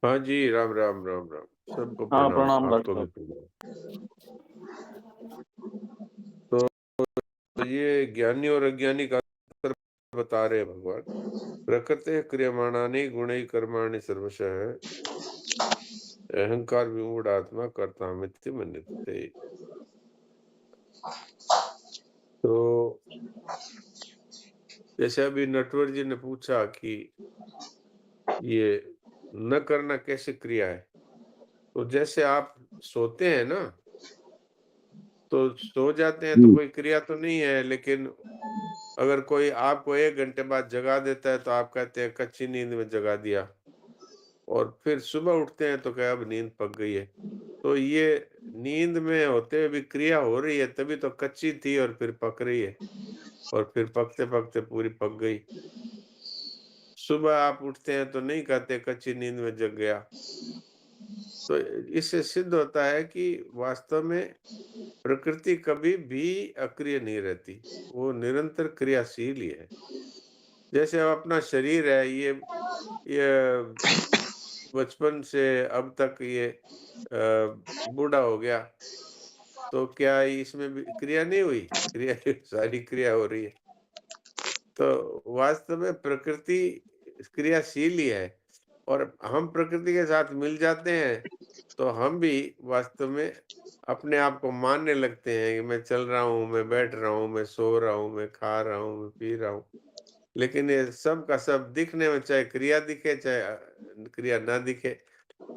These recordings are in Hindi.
हाँ जी, राम राम राम राम। सबको हाँ, प्रणाम, प्रणाम डॉक्टर आपको भी साहब। प्रणाम। तो ये ज्ञानी और अज्ञानी का अंतर बता रहे हैं भगवान। प्रकृते क्रियमाणानि गुणैः कर्माणि सर्वशः अहंकार विमूढ़ आत्मा कर्तामिति मन्यते। तो जैसे अभी नटवर जी ने पूछा कि ये न करना कैसे क्रिया है? तो जैसे आप सोते हैं ना, तो सो जाते हैं तो जी। कोई क्रिया तो नहीं है, लेकिन अगर कोई आपको 1 घंटे बाद जगा देता है तो आप कहते हैं कच्ची नींद में जगा दिया, और फिर सुबह उठते हैं तो क्या अब नींद पक गई है। तो ये नींद में होते हुए भी क्रिया हो रही है, तभी तो कच्ची थी और फिर पक रही है, और फिर पकते-पकते पूरी पक गई। सुबह आप उठते हैं तो नहीं कहते कच्ची नींद में जग गया। तो इससे सिद्ध होता है कि वास्तव में प्रकृति कभी भी अक्रिय नहीं रहती, वो निरंतर क्रियाशील ही है। जैसे अब अपना शरीर है, ये बचपन से अब तक ये बूढ़ा हो गया, तो क्या इसमें भी क्रिया नहीं हुई? क्रिया सारी क्रिया हो रही है। तो वास्तव में प्रकृति क्रियाशील ही है, और हम प्रकृति के साथ मिल जाते हैं, तो हम भी वास्तव में अपने आप को मानने लगते हैं कि मैं चल रहा हूँ, मैं बैठ रहा हूँ, मैं सो रहा हूँ, मैं खा रहा हूँ, मैं पी रहा हूँ। लेकिन ये सब का सब दिखने में चाहे क्रिया दिखे, चाहे क्रिया ना दिखे,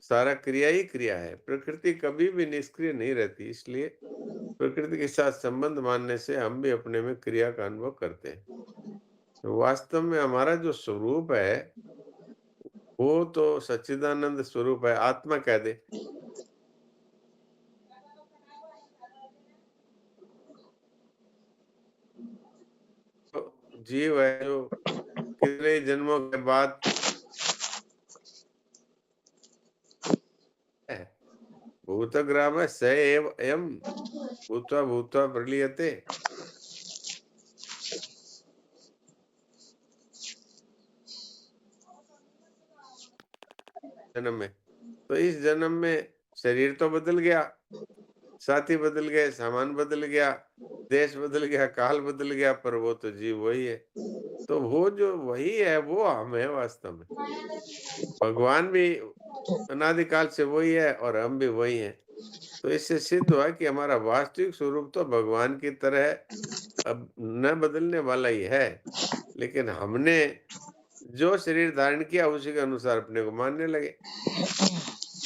सारा क्रिया ही क्रिया है। प्रकृति कभी भी निष्क्रिय नहीं रहती, इसलिए प्रकृति के साथ संबंध मानने से हम भी अपने में क्रिया का अनुभव करते हैं। तो वास्तव में हमारा जो स्वरूप है, वो तो सच्चिदानंद स्वरूप है, आत्मा कह दे। तो जीव है जो कितने जन्मों के बाद है। भूतग्राम स एव अयम भूत्वा भूत्वा प्रलीयते। जन्म में, तो इस जन्म में शरीर तो बदल गया, साथी बदल गए, सामान बदल गया, देश बदल गया, काल बदल गया, पर वो तो जीव वही है। तो वो जो वही है, वो हम है वास्तव में। भगवान भी अनादिकाल से वही है और हम भी वही हैं। तो इससे सिद्ध हुआ कि हमारा वास्तविक स्वरूप तो भगवान की तरह अब न बदलने वाला ही है, लेकिन हमने जो शरीर धारण किया उसी के अनुसार अपने को मानने लगे।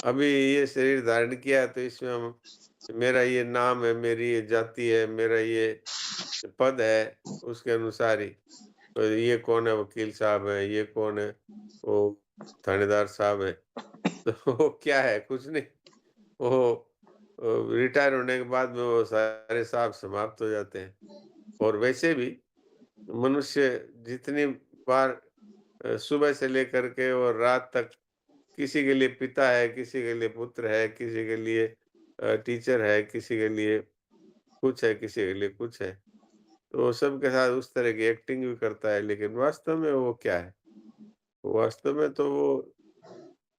अभी ये शरीर धारण किया है तो इसमें हम, मेरा ये नाम है, मेरी ये जाति है, मेरा ये पद है, उसके अनुसार ही। तो ये कौन है? वकील साहब है, ये कौन है? वो थानेदार साहब है। तो वो क्या है? कुछ नहीं। वो रिटायर होने के बाद में वो सारे साहब समाप्त हो जाते हैं। और वैसे भी मनुष्य जितनी बार सुबह से लेकर के और रात तक किसी के लिए पिता है, किसी के लिए पुत्र है, किसी के लिए टीचर है, किसी के लिए कुछ है, किसी के लिए कुछ है। तो वो सबके साथ उस तरह की एक्टिंग भी करता है, लेकिन वास्तव में वो क्या है? वास्तव में तो वो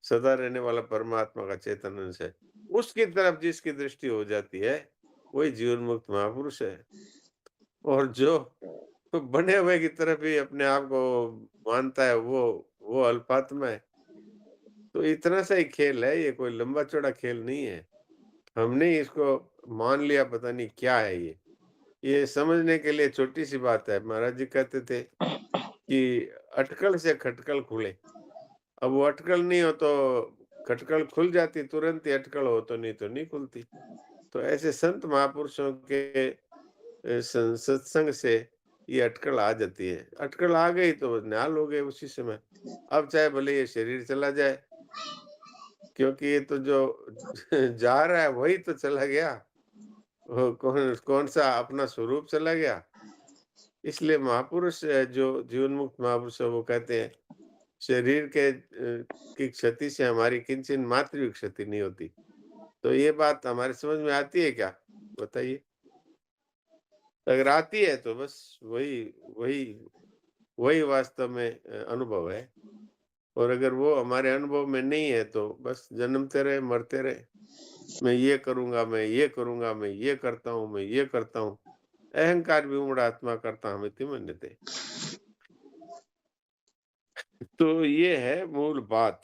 सदा रहने वाला परमात्मा का चेतन अंश है। उसकी तरफ जिसकी दृष्टि हो जाती है, वही जीवन मुक्त महापुरुष है। और जो बने हुए की तरफ ही अपने आप को मानता है, वो अल्पात्मा है। तो इतना सा ही खेल है, ये कोई लंबा चौड़ा खेल नहीं है। हमने ही इसको मान लिया, पता नहीं क्या है ये। ये समझने के लिए छोटी सी बात है। महाराज जी कहते थे कि अटकल से खटकल खुले। अब वो अटकल नहीं हो तो खटकल खुल जाती तुरंत ही, अटकल हो तो नहीं खुलती। तो ऐसे संत महापुरुषों के सत्संग से ये अटकल आ जाती है। अटकल आ गई तो निहाल हो गए उसी समय। अब चाहे भले ये शरीर चला जाए, क्योंकि ये तो जो जा रहा है वही तो चला गया। वो कौन कौन सा अपना स्वरूप चला गया। इसलिए महापुरुष जो जीवन मुक्त महापुरुष है, वो कहते हैं शरीर के की क्षति से हमारी किंचन मात्र भी क्षति नहीं होती। तो ये बात हमारे समझ में आती है क्या? बताइए। अगर आती है तो बस वही वही वही वास्तव में अनुभव है। और अगर वो हमारे अनुभव में नहीं है तो बस जन्मते रहे, मरते रहे। मैं ये करूँगा, मैं ये करूँगा, मैं ये करता हूँ, मैं ये करता हूँ। अहंकार विमूढ़ात्मा कर्ताहमिति मन्यते। तो ये है मूल बात।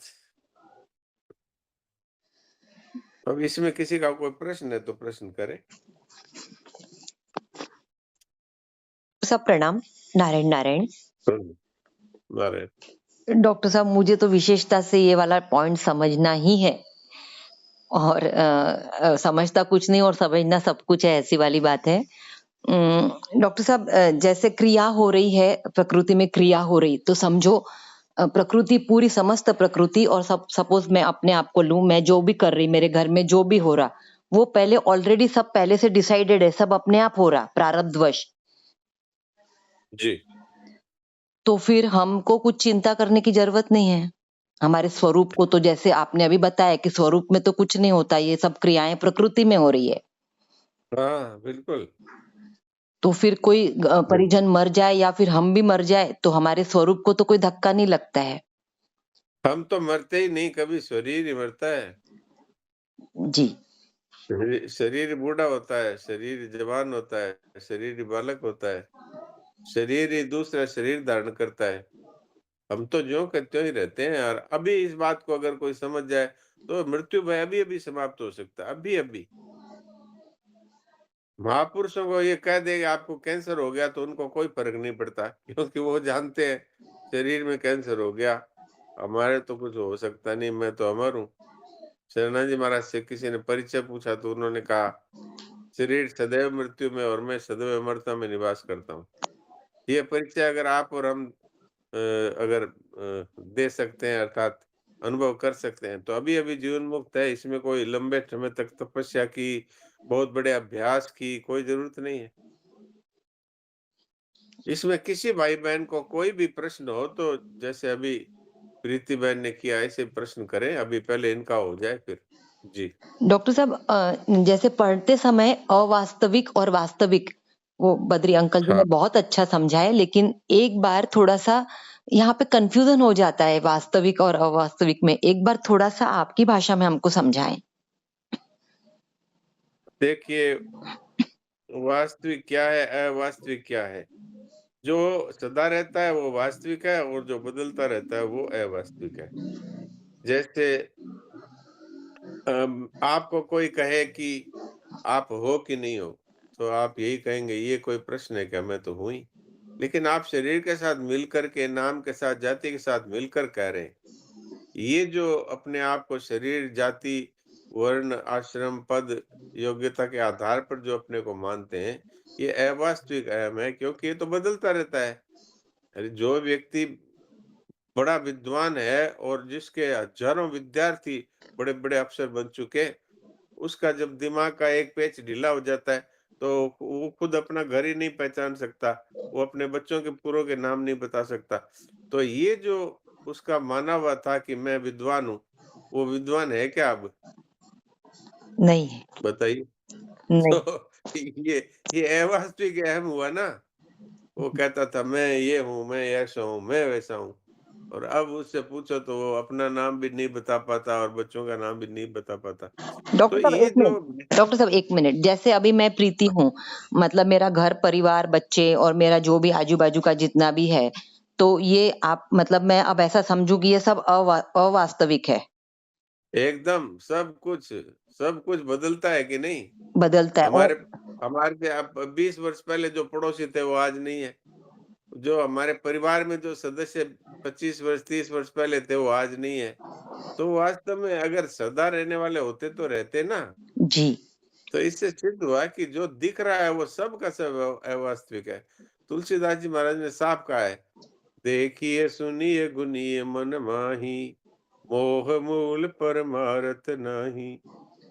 अब इसमें किसी का कोई प्रश्न है तो प्रश्न करे। सब प्रणाम। नारायण नारायण। हुँ, नारायण। डॉक्टर साहब, मुझे तो विशेषता से ये वाला पॉइंट समझना ही है, और समझता कुछ नहीं और समझना सब कुछ है, ऐसी वाली बात है। डॉक्टर साहब, जैसे क्रिया हो रही है, प्रकृति में क्रिया हो रही, तो समझो प्रकृति पूरी, समस्त प्रकृति, और सपोज मैं अपने आप को लूं, मैं जो भी कर रही, मेरे घर में जो भी हो रहा, वो पहले ऑलरेडी सब पहले से डिसाइडेड है, सब अपने आप हो रहा प्रारब्धवश। जी। तो फिर हमको कुछ चिंता करने की जरूरत नहीं है। हमारे स्वरूप को तो, जैसे आपने अभी बताया कि स्वरूप में तो कुछ नहीं होता, ये सब क्रियाएं प्रकृति में हो रही है। हाँ, बिल्कुल। तो फिर कोई बिल परिजन मर जाए या फिर हम भी मर जाए तो हमारे स्वरूप को तो कोई धक्का नहीं लगता है। हम तो मरते ही नहीं, कभी शरीर ही मरता है। जी। शरीर बूढ़ा होता है, शरीर जवान होता है, शरीर ही बालक होता है, शरीर ही दूसरा शरीर धारण करता है। हम तो ज्यों के त्यों ही रहते हैं यार। अभी इस बात को अगर कोई समझ जाए, तो मृत्यु भय अभी-अभी समाप्त हो सकता है, अभी-अभी। महापुरुषों को ये कह दें कि आपको कैंसर हो गया तो उनको कोई फ़र्क नहीं पड़ता, क्योंकि वो जानते हैं शरीर में कैंसर हो गया, हमारे तो कुछ हो सकता नहीं, मैं तो अमर हूँ। शरणाजी महाराज से किसी ने परिचय पूछा तो उन्होंने कहा, शरीर सदैव मृत्यु में और मैं सदैव अमरता में निवास करता हूँ। ये परिचय अगर आप और हम अगर दे सकते हैं, अर्थात अनुभव कर सकते हैं, तो अभी-अभी जीवन मुक्त है, इसमें कोई लंबे समय तक तपस्या की, बहुत बड़े अभ्यास की कोई ज़रूरत नहीं है। इसमें किसी भाई-बहन को कोई भी प्रश्न हो तो जैसे अभी प्रीति बहन ने किया, ऐसे प्रश्न करें, अभी पहले इनका हो जाए फिर। जी। डॉक्टर साहब, जैसे पढ़ते समय अवास्तविक और वास्तविक, वो बद्री अंकल जी हाँ, ने बहुत अच्छा समझाया, लेकिन एक बार थोड़ा-सा यहाँ पे कन्फ्यूजन हो जाता है वास्तविक और अवास्तविक में। एक बार थोड़ा-सा आपकी भाषा में हमको समझाएँ। देखिए वास्तविक क्या है, अवास्तविक क्या है? जो सदा रहता है वो वास्तविक है और जो बदलता रहता है वो अवास्तविक है। जैसे आपको कोई कहे कि आप हो कि नहीं हो, तो आप यही कहेंगे ये कोई प्रश्न है क्या? मैं तो हूँ ही। लेकिन आप शरीर के साथ मिलकर के, नाम के साथ, जाति के साथ मिलकर कह रहे हैं। ये जो अपने आप को शरीर, जाति, वर्ण, आश्रम, पद, योग्यता के आधार पर जो अपने को मानते हैं, ये अवास्तविक अहम है, क्योंकि ये तो बदलता रहता है। अरे जो व्यक्ति बड़ा विद्वान है और जिसके हज़ारों विद्यार्थी बड़े-बड़े अफ़सर बन चुके, उसका जब दिमाग का एक पेच ढीला हो जाता है, तो वो खुद अपना घर ही नहीं पहचान सकता, वो अपने बच्चों के पूरों के नाम नहीं बता सकता। तो ये जो उसका माना हुआ था कि मैं विद्वान हूँ, वो विद्वान है क्या अब? नहीं है। बताइए। नहीं। तो ये अवास्तविक अहम हुआ ना। वो कहता था मैं ये हूँ, मैं ऐसा हूँ, मैं वैसा हूँ। और अब उससे पूछो तो वो अपना नाम भी नहीं बता पाता और बच्चों का नाम भी नहीं बता पाता। तो डॉक्टर साहब ये 1 मिनट, जो डॉक्टर साहब 1 मिनट। जैसे अभी मैं प्रीति हूँ, मतलब मेरा घर परिवार, बच्चे और मेरा जो भी आजू-बाजू का जितना भी है, तो ये आप, मतलब मैं अब ऐसा समझूँ कि ये सब अवास्तविक है, एकदम सब कुछ बदलता है कि नहीं? बदलता है। और हमारे हमारे से अब 20 वर्ष पहले जो पड़ोसी थे वो आज नहीं है। जो हमारे परिवार में जो सदस्य 25 वर्ष, 30 वर्ष पहले थे वो आज नहीं है। तो वास्तव में अगर सदा रहने वाले होते तो रहते ना। जी। तो इससे सिद्ध हुआ कि जो दिख रहा है वो सब का सब अवास्तविक है। तुलसीदास जी महाराज ने साफ कहा है, देखिए सुनिए गुनिए मन माही, मोह मूल परमारथ नाही।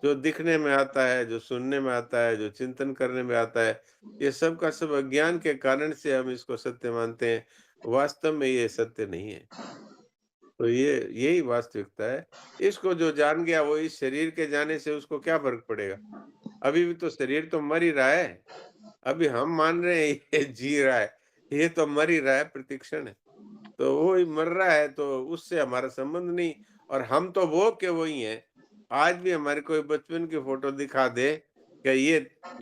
जो दिखने में आता है, जो सुनने में आता है, जो चिंतन करने में आता है, ये सब का सब अज्ञान के कारण से हम इसको सत्य मानते हैं। वास्तव में ये सत्य नहीं है। तो ये यही वास्तविकता है। इसको जो जान गया वो इस शरीर के जाने से उसको क्या फ़र्क पड़ेगा? अभी भी तो शरीर तो मर ही रहा है। अभी हम मान रहे हैं ये जी रहा है, ये तो मर ही रहा है प्रतिक्षण। तो वो ही मर रहा है, तो उससे हमारा संबंध नहीं। और हम तो वो के वही हैं। आज भी हमारे कोई बचपन की फोटो दिखा दे कि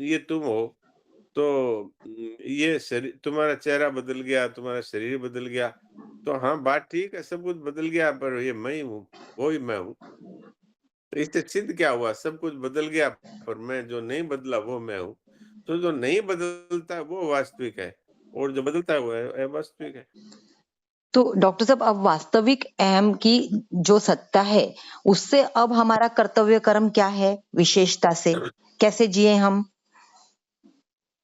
ये तुम हो, तो ये शरीर, तुम्हारा चेहरा बदल गया, तुम्हारा शरीर बदल गया। तो हाँ, बात ठीक है, सब कुछ बदल गया, पर ये मैं ही हूँ, वो ही मैं हूँ। तो इससे सिद्ध क्या हुआ? सब कुछ बदल गया, पर मैं जो नहीं बदला वो मैं हूँ। तो जो नहीं बदलता है वो वास्तविक है, और जो बदलता है वो अवास्तविक है। तो डॉक्टर साहब, अब वास्तविक अहम की जो सत्ता है, उससे अब हमारा कर्तव्य कर्म क्या है विशेषता से? कैसे जिए हम?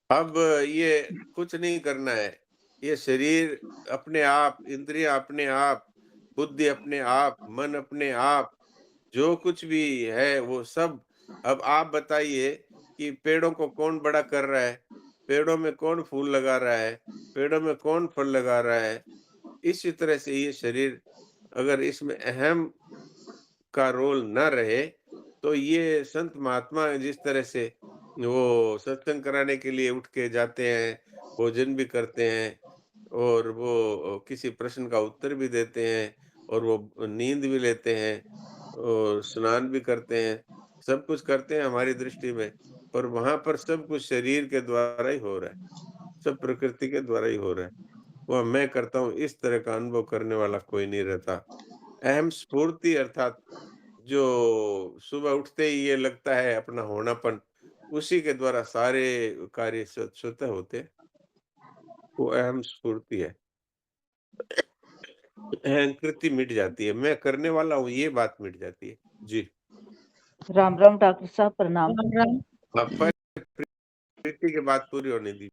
अब ये कुछ नहीं करना है। ये शरीर अपने आप, इंद्रियाँ अपने आप, बुद्धि अपने आप, मन अपने आप, जो कुछ भी है वो सब। अब आप बताइए कि पेड़ों को कौन बड़ा कर रहा है? पेड़ों में कौन फूल लगा रहा है? पेड़ों में कौन फल लगा रहा है? इसी तरह से ये शरीर, अगर इसमें अहम का रोल न रहे, तो ये संत महात्मा जिस तरह से वो सत्संग कराने के लिए उठ के जाते हैं, भोजन भी करते हैं, और वो किसी प्रश्न का उत्तर भी देते हैं, और वो नींद भी लेते हैं, और स्नान भी करते हैं, सब कुछ करते हैं हमारी दृष्टि में, पर वहाँ पर सब कुछ शरीर के द्वारा ही हो रहा है, सब प्रकृति के द्वारा ही हो रहा है। वह मैं करता हूँ, इस तरह का अनुभव करने वाला कोई नहीं रहता। अहम स्फूर्ति अर्थात जो सुबह उठते ही ये लगता है अपना होनापन, उसी के द्वारा सारे कार्य स्वतः होते हैं, वो अहम स्फूर्ति है। अहंकृति मिट जाती है, मैं करने वाला हूँ ये बात मिट जाती है। जी। राम राम डॉक्टर साहब, प्रणाम। राम राम। अब पर प्रीति की बात पूरी होने दी।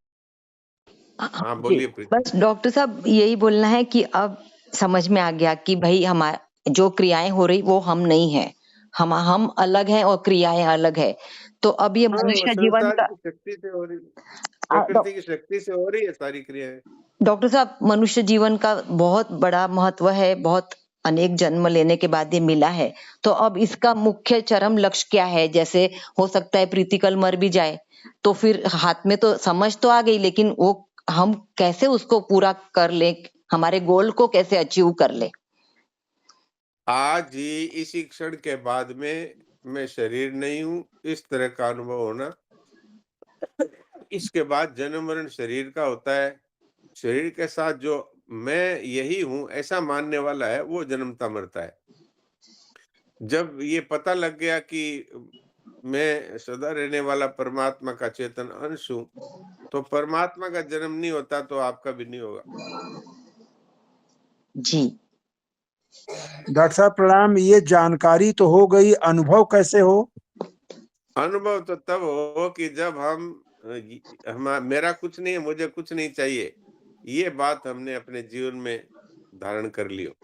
हाँ, जी। बोलिए प्रीति। बस डॉक्टर साहब, यही बोलना है कि अब समझ में आ गया कि भाई हमारा जो क्रियाएं हो रही वो हम नहीं है। हम अलग हैं और क्रियाएं अलग है। तो अब ये हाँ, वो मनुष्य जीवन संसार का की शक्ति से हो रही, डॉ प्रकृति की शक्ति से हो रही है सारी क्रियाएँ। डॉक्टर साहब, मनुष्य जीवन का बहुत बड़ा महत्व है, बहुत अनेक जन्म लेने के बाद ये मिला है। तो अब इसका मुख्य चरम लक्ष्य क्या है? जैसे हो सकता है प्रीति कल मर भी जाए, तो फिर हाथ में तो समझ तो आ गई, लेकिन वो हम कैसे उसको पूरा कर लें? हमारे गोल को कैसे अचीव कर लें? आज ही इसी क्षण के बाद में मैं शरीर नहीं हूँ, इस तरह का अनुभव होना। इसके बाद जन्म मरण शरीर का होता है। शरीर के साथ जो मैं यही हूँ ऐसा मानने वाला है, वो जन्मता मरता है। जब ये पता लग गया कि मैं सदा रहने वाला परमात्मा का चेतन अंश हूँ, तो परमात्मा का जन्म नहीं होता तो आपका भी नहीं होगा। जी। डॉक्टर साहब प्रणाम। ये जानकारी तो हो गई, अनुभव कैसे हो? अनुभव तो तब हो कि जब हम मेरा कुछ नहीं है, मुझे कुछ नहीं चाहिए, ये बात हमने अपने जीवन में धारण कर ली हो।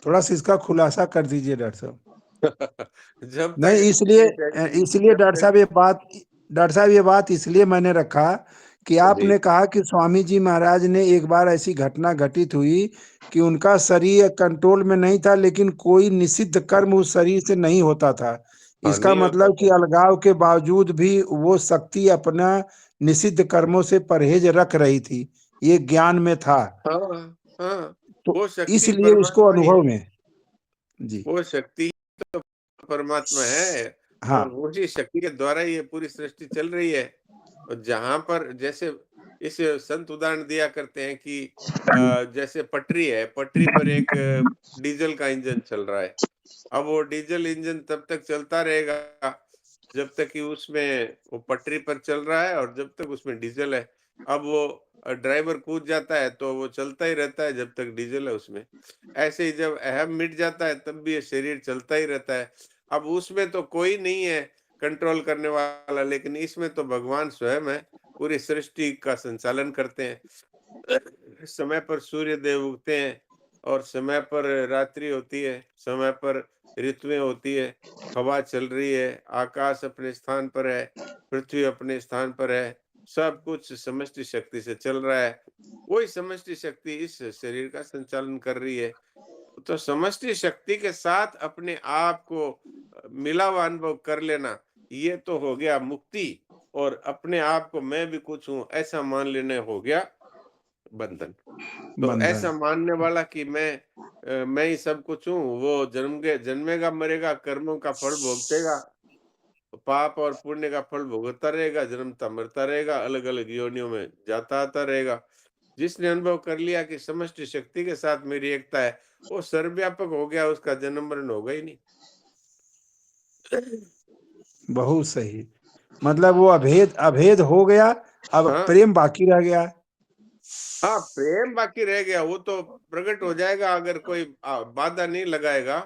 थोड़ा सा इसका खुलासा कर दीजिए डॉक्टर साहब। जब नहीं, तक इसलिए ये शरीर, इसलिए जब तक। डॉक्टर साहब ये बात इसलिए मैंने रखा कि जी। आपने कहा कि स्वामी जी महाराज ने एक बार ऐसी घटना घटित हुई कि उनका शरीर कंट्रोल में नहीं था, लेकिन कोई निषिद्ध कर्म उस शरीर से नहीं होता था। हाँ, इसका नहीं होता मतलब कि था। अलगाव के बावजूद भी वो शक्ति अपना निषिद्ध कर्मों से परहेज रख रही थी, ये ज्ञान में था। हाँ, हाँ, तो वो शक्ति इसलिए उसको परमात्मा ही अनुभव है। में। जी। वो शक्ति तो परमात्मा है, और हाँ। उसी शक्ति के द्वारा ही ये पूरी सृष्टि चल रही है। और जहाँ पर जैसे इस संत उदाहरण दिया करते हैं कि जैसे पटरी है, पटरी पर एक डीजल का इंजन चल रहा है। अब वो डीजल इंजन तब तक चलता रहेगा जब तक कि उसमें वो पटरी पर चल रहा है, और जब तक उसमें डीजल है। अब वो ड्राइवर कूद जाता है तो वो चलता ही रहता है जब तक डीजल है उसमें। ऐसे ही जब अहम मिट जाता है तब भी ये शरीर चलता ही रहता है। अब उसमें तो कोई नहीं है कंट्रोल करने वाला, लेकिन इसमें तो भगवान स्वयं है, पूरी सृष्टि का संचालन करते हैं। समय पर सूर्य देव उगते हैं, और समय पर रात्रि होती है, समय पर ऋतुएं होती है, हवा चल रही है, आकाश अपने स्थान पर है, पृथ्वी अपने स्थान पर है, सब कुछ समष्टि शक्ति से चल रहा है। वही समष्टि शक्ति इस शरीर का संचालन कर रही है। तो समष्टि शक्ति के साथ अपने आप को मिला हुआ अनुभव कर लेना, ये तो हो गया मुक्ति। और अपने आप को मैं भी कुछ हूँ ऐसा मान लेने हो गया बंधन। तो ऐसा बंधन। मानने वाला कि मैं ही सब कुछ हूँ, वो जन्मेगा, मरेगा, कर्मों का फल भोगतेगा, पाप और पुण्य का फल भुगतता रहेगा, जन्मता मरता रहेगा, अलग-अलग योनियों में जाता आता रहेगा। जिसने अनुभव कर लिया कि समष्टि शक्ति के साथ मेरी एकता है, वो सर्वव्यापक हो गया, उसका जन्म मरण होगा ही नहीं। बहुत सही। मतलब वो अभेद अभेद हो गया, अब हाँ, प्रेम बाकी रह गया। हाँ, प्रेम बाकी रह गया, वो तो प्रकट हो जाएगा अगर कोई बाधा नहीं लगाएगा।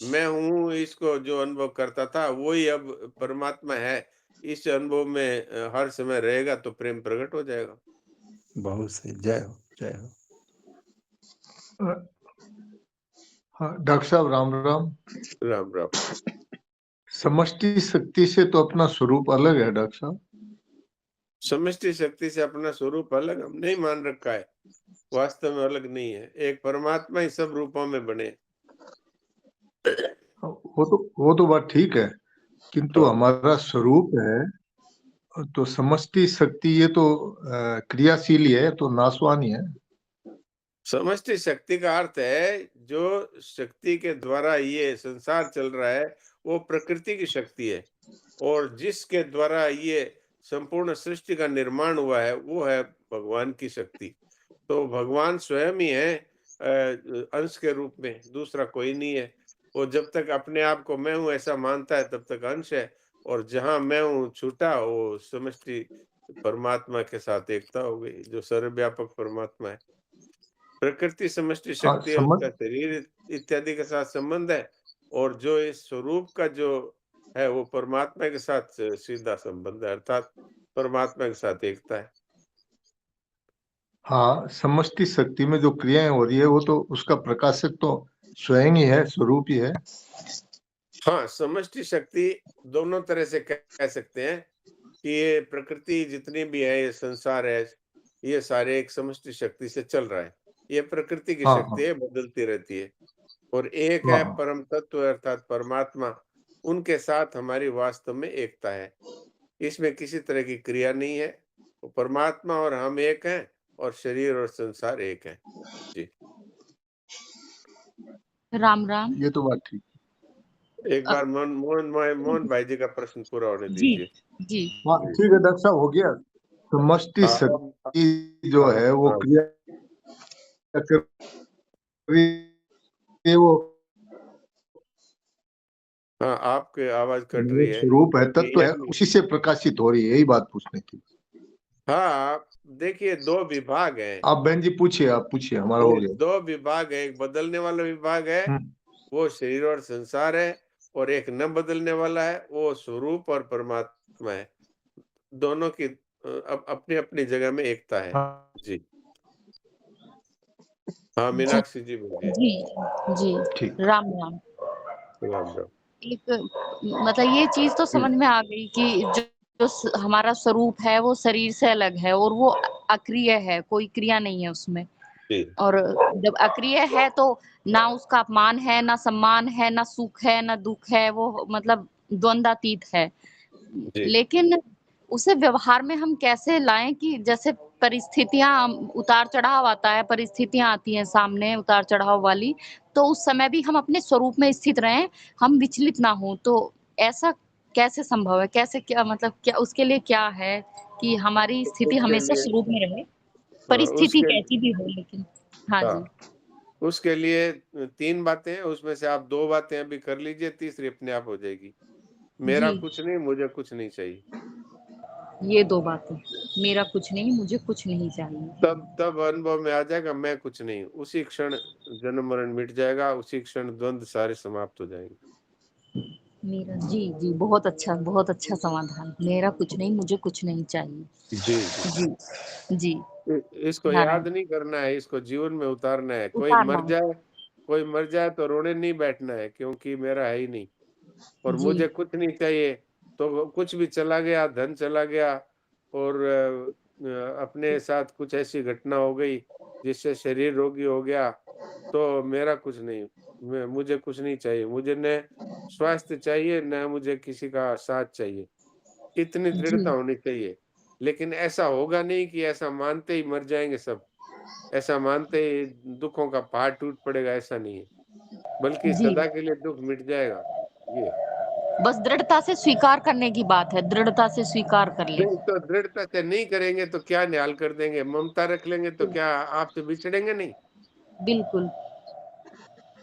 मैं हूँ इसको जो अनुभव करता था, वही अब परमात्मा है। इस अनुभव में हर समय रहेगा तो प्रेम प्रकट हो जाएगा। बहुत सही। जय हो, जय हो। अ, हाँ, डॉक्टर साहब राम राम। राम, राम। समष्टि शक्ति से तो अपना स्वरूप अलग है डॉक्टर साहब। समष्टि शक्ति से अपना स्वरूप अलग हमने ही मान रखा है, वास्तव में अलग नहीं है। एक परमात्मा ही सब रूपों में बने। वो तो बात ठीक है, किंतु हाँ, हमारा स्वरूप है तो समष्टि शक्ति ये तो क्रियाशील ही है, तो नाशवान ही है। समष्टि शक्ति का अर्थ है जो शक्ति के द्वारा ये संसार चल रहा है, वो प्रकृति की शक्ति है, और जिसके द्वारा ये संपूर्ण सृष्टि का निर्माण हुआ है, वो है भगवान की शक्ति। तो भगवान स्वयं ही है अंश के रूप में, दूसरा कोई नहीं है। वो जब तक अपने आप को मैं हूँ ऐसा मानता है, तब तक अंश है, और जहाँ मैं हूँ छूटा, वो समष्टि परमात्मा के साथ एकता हो गई, जो सर्वव्यापक परमात्मा है। प्रकृति समष्टि हाँ, शक्ति है, उसका शरीर इत्यादि के साथ संबंध है, और जो इस स्वरूप का जो है, वो परमात्मा के साथ सीधा संबंध है, अर्थात परमात्मा के साथ एकता है। हाँ, समष्टि शक्ति में जो क्रियाएं हो रही है वो तो उसका प्रकाशक तो स्वयं ही है, स्वरूप ही है। हाँ, समष्टि शक्ति दोनों तरह से कह सकते हैं कि ये प्रकृति जितनी भी है, ये संसार है, ये सारे एक समष्टि शक्ति से चल रहा है। ये प्रकृति की हाँ शक्ति हाँ है, बदलती रहती है। और एक है हाँ परम तत्व अर्थात परमात्मा, उनके साथ हमारी वास्तव में एकता है। इसमें किसी तरह की क्रिया नहीं है। वो परमात्मा और हम एक हैं, और शरीर और संसार एक है। जी। राम राम। ये तो बात ठीक। एक अ, बार मोहन भाई जी का प्रश्न पूरा होने जी दीजिए। जी हाँ जी। ठीक है डॉक्टर साहब, हो गया। समष्टि हाँ, शक्ति जो हाँ, है वो हाँ, क्रिया कर रही है, वो हाँ, आपकी आवाज कट वो रही है। स्वरूप है, तत्व है, ये उसी से प्रकाशित हो रही है, यही बात पूछनी थी। हाँ, देखिए 2 विभाग हैं। आप बहन जी पूछिए, आप पूछिए, हमारा हो ये गया। 2 विभाग है, एक बदलने वाला विभाग है, हम्म, वो शरीर और संसार है, और एक न बदलने वाला है, वो स्वरूप और परमात्मा है। दोनों की अपनी-अपनी जगह में एकता है। हाँ जी। हाँ, जी मीनाक्षी जी बोलिए। जी जी। ठीक। राम राम। राम, राम। एक मतलब ये चीज तो समझ में आ गई कि हमारा स्वरूप है वो शरीर से अलग है और वो अक्रिय है, कोई क्रिया नहीं है उसमें। जी, और जब अक्रिय है तो ना उसका अपमान है, ना सम्मान है, ना सुख है, ना दुख है, वो मतलब द्वंद्वातीत है। जी, लेकिन उसे व्यवहार में हम कैसे लाएं कि जैसे परिस्थितियां उतार चढ़ाव आता है, परिस्थितियां आती हैं सामने उतार चढ़ाव वाली, तो उस समय भी हम अपने स्वरूप में स्थित रहें, हम विचलित ना हो। तो ऐसा कैसे संभव है, कैसे, क्या मतलब, क्या उसके लिए क्या है कि हमारी स्थिति उसके हमेशा लिए स्वरूप में रहे, हाँ, परिस्थिति कैसी भी हो, लेकिन हाँ जी। हाँ, उसके लिए 3 बातें हैं, उसमें से आप 2 बातें अभी कर लीजिए, तीसरी अपने आप हो जाएगी। जी, मेरा कुछ नहीं, मुझे कुछ नहीं चाहिए। ये 2 बातें, मेरा कुछ नहीं, मुझे कुछ नहीं चाहिए। तब अनुभव में आ जाएगा मैं कुछ नहीं हूँ। उसी क्षण जन्म मरण मिट जाएगा, उसी क्षण द्वंद्व सारे समाप्त हो जाएंगे। मेरा, जी, जी, बहुत अच्छा समाधान। मेरा कुछ नहीं, मुझे कुछ नहीं चाहिए। जी, जी। जी, जी, इसको नारायण, याद नहीं करना है, इसको जीवन में उतारना है। उतारना है। कोई मर जाए तो रोने नहीं बैठना है, क्योंकि मेरा है ही नहीं, और जी, मुझे कुछ नहीं चाहिए। तो कुछ भी चला गया, धन चला गया, और अपने साथ कुछ ऐसी घटना हो गई जिससे शरीर रोगी हो गया, तो मेरा कुछ नहीं, मुझे कुछ नहीं चाहिए। मुझे न स्वास्थ्य चाहिए, न मुझे किसी का साथ चाहिए। इतनी जी, दृढ़ता होनी चाहिए। लेकिन ऐसा होगा नहीं कि ऐसा मानते ही मर जाएँगे सब। ऐसा मानते ही दुखों का पहाड़ टूट पड़ेगा, ऐसा नहीं है, बल्कि जी, सदा के लिए दुख मिट जाएगा। ये बस दृढ़ता से स्वीकार करने की बात है, दृढ़ता से स्वीकार कर लें। नहीं तो दृढ़ता से नहीं करेंगे तो क्या निहाल कर देंगे, ममता रख लेंगे तो क्या आपसे बिछड़ेंगे नहीं? बिल्कुल,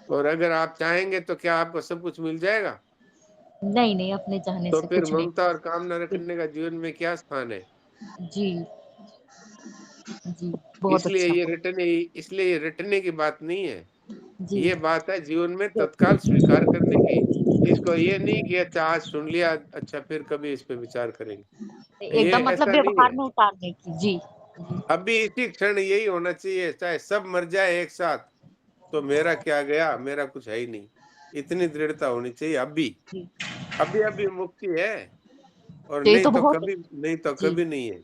और अगर आप चाहेंगे तो क्या आपको सब कुछ मिल जाएगा? नहीं, नहीं, अपने चाहने तो से फिर कुछ नहीं। ममता और कामना रखने का जीवन में क्या स्थान है? जी, जी, बहुत इसलिए अच्छा, ये रटने की बात नहीं है। जी। ये बात है जीवन में तत्काल स्वीकार करने की। इसको ये नहीं कि अच्छा आज सुन लिया, अच्छा फिर कभी इस पे विचार करेंगे। ये एकदम मतलब ऐसा नहीं व्यवहार है। में उतारने की। जी, जी, अभी इसी क्षण यही होना चाहिए, चाहे सब मर जाए एक साथ, तो मेरा क्या गया, मेरा कुछ है ही नहीं। इतनी दृढ़ता होनी चाहिए अभी। जी। अभी-अभी मुक्ति है और तो ये नहीं तो तो बहुत कभी नहीं तो जी, कभी नहीं है।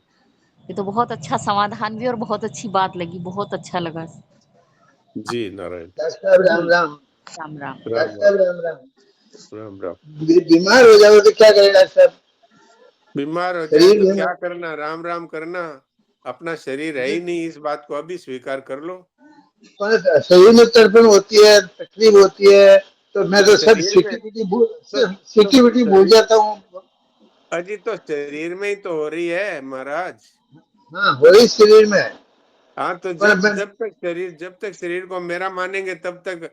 ये तो बहुत अच्छा समाधान भी और बहुत अच्छी बात लगी, बहुत अच्छा लगा। जी, नारायण। डॉक्टर साहब जी, राम राम। राम, राम। राम, डॉक्टर राम। साहब राम राम। राम, राम। बीमार हो जाओ तो क्या करें डॉक्टर साहब? बीमार हो जाए शरीर तो क्या बीमार, करना, राम राम करना। अपना शरीर है ही नहीं, इस बात को अभी स्वीकार कर लो। शरीर में तड़पन होती है, तकलीफ होती है, तो मैं तो तो सब शरीर में तो सिटी बिटी भूल शरीर जाता हूँ। अजी तो शरीर में ही तो हो रही है महाराज। हाँ, हो रही शरीर में। हाँ तो पर मैं जब तक शरीर को मेरा मानेंगे तब तक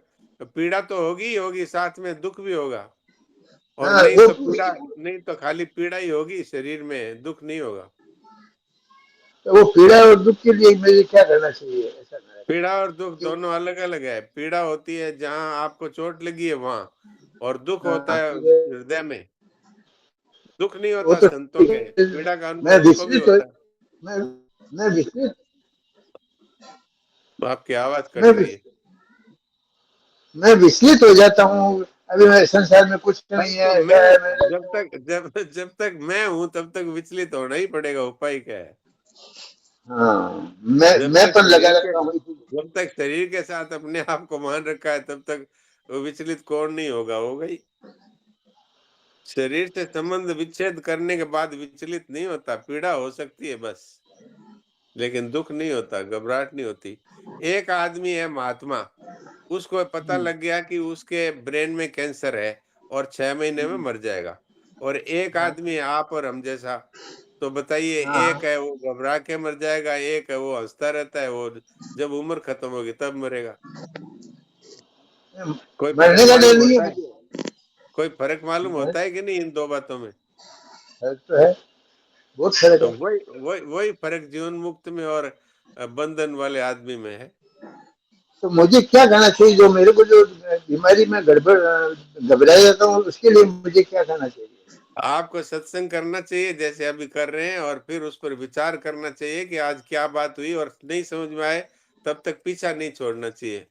पीड़ा तो होगी ही होगी, साथ में दुख भी होगा। और हाँ नहीं तो खाली पीड़ा ही होगी शरीर में, दुख नहीं होगा। वो पीड़ा और दुख के लिए मुझे क्या करना चाहिए? ऐसा करें पीड़ा और दुख कि दोनों अलग अलग है। पीड़ा होती है जहां आपको चोट लगी है वहां, और दुख होता हाँ, है ठीक है। हृदय में। दुख नहीं वो होता तो संतों ठीक के, है। पीड़ा का मैं अनुभव उनको भी विचलित हो होता है। मैं मैं विचलित आपकी आवाज मैं कट रही है। मैं विचलित हो जाता हूँ। अभी मैं संसार में कुछ नहीं है, तो ऐसा है मेरे। जब तक मैं हूं तब तक विचलित होना ही पड़ेगा, उपाय क्या है? हाँ, जब मैं तक पर लगा शरीर के रहता हूँ। जब तक शरीर के साथ अपने आप को मान रखा है तब तक वो विचलित कौन नहीं होगा, होगा ही। शरीर से संबंध विच्छेद करने के बाद विचलित नहीं होता, पीड़ा हो सकती है बस, लेकिन दुख नहीं होता, घबराहट नहीं होती। एक आदमी है महात्मा, उसको पता लग गया कि उसके ब्रेन में कैंसर है और 6 महीने में मर जाएगा। और एक हाँ आदमी है आप और हम जैसा, तो बताइए, हाँ एक है वो घबरा के मर जाएगा, एक है वो हँसता रहता है, वो जब उम्र खत्म होगी तब मरेगा। हाँ। कोई फ़र्क मरने का डर मालूम नहीं होता है है। कि कोई फ़र्क मालूम मर- होता है कि नहीं इन 2 बातों में? फर्क तो है, बहुत फर्क तो है। वही फ़र्क जीवन मुक्त में और बंधन वाले आदमी में है। तो मुझे क्या करना चाहिए? जो मेरे को जो बीमारी में गड़बड़ घबराया जाता हूँ, उसके लिए मुझे क्या करना चाहिए? आपको सत्संग करना चाहिए जैसे अभी कर रहे हैं, और फिर उस पर विचार करना चाहिए कि आज क्या बात हुई, और नहीं समझ में आए तब तक पीछा नहीं छोड़ना चाहिए।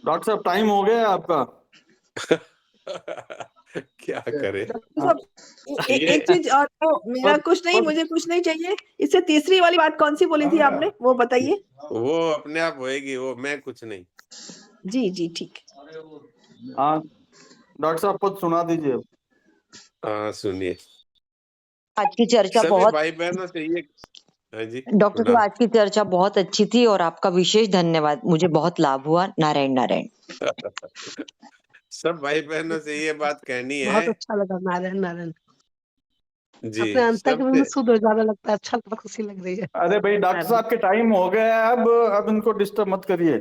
डॉक्टर साहब टाइम हो गया है आपका। क्या करे डॉक्टर साहब ये एक चीज और, तो मेरा खुद कुछ नहीं, खुद मुझे कुछ नहीं चाहिए। इससे तीसरी वाली बात कौन सी बोली थी आपने, वो बताइए। वो अपने आप होएगी, वो मैं कुछ नहीं। जी जी ठीक। हाँ डॉक्टर साहब खुद सुना दीजिए। हाँ सुनिए, आज की चर्चा सभी बहुत भाई बहनों से ये, हाँ जी डॉक्टर साहब, प्रणाम। आज की चर्चा बहुत अच्छी थी और आपका विशेष धन्यवाद, मुझे बहुत लाभ हुआ। नारायण नारायण। सब भाई बहनों से ये बात कहनी है। बहुत अच्छा लगा। नारायण नारायण। जी अपने अंतर्मन में सबसे शुद्ध हो जाने लगता है, अच्छा लगता है, खुशी लग रही है। अरे भाई डॉक्टर नारायण। साहब के टाइम हो गया है, अब इनको डिस्टर्ब मत करिए।